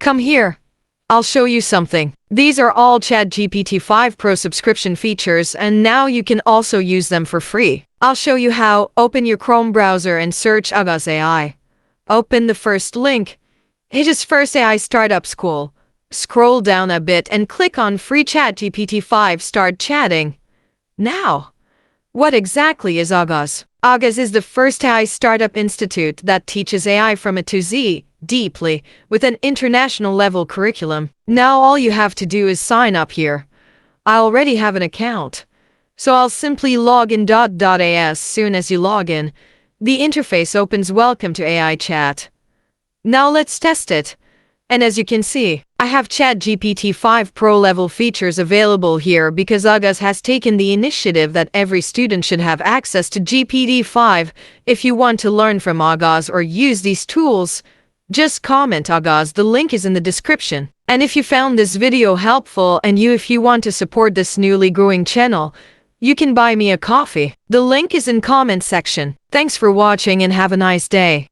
Come here. I'll show you something. These are all ChatGPT 5 Pro subscription features, and now you can also use them for free. I'll show you how. Open your Chrome browser and search Agaz AI. Open the first link. It is First AI Startup School. Scroll down a bit and click on Free ChatGPT 5. Start chatting. Now, what exactly is Agaz? Agaz is the first AI startup institute that teaches AI from A to Z, deeply, with an international level curriculum. Now all you have to do is sign up here. I already have an account, so I'll simply log in. As soon as you log in, the interface opens. Welcome to AI Chat. Now let's test it. And as you can see, I have ChatGPT 5 Pro level features available here because Agaz has taken the initiative that every student should have access to GPT-5. If you want to learn from Agaz or use these tools, just comment Agaz. The link is in the description. And if you found this video helpful and if you want to support this newly growing channel, you can buy me a coffee. The link is in comment section. Thanks for watching and have a nice day.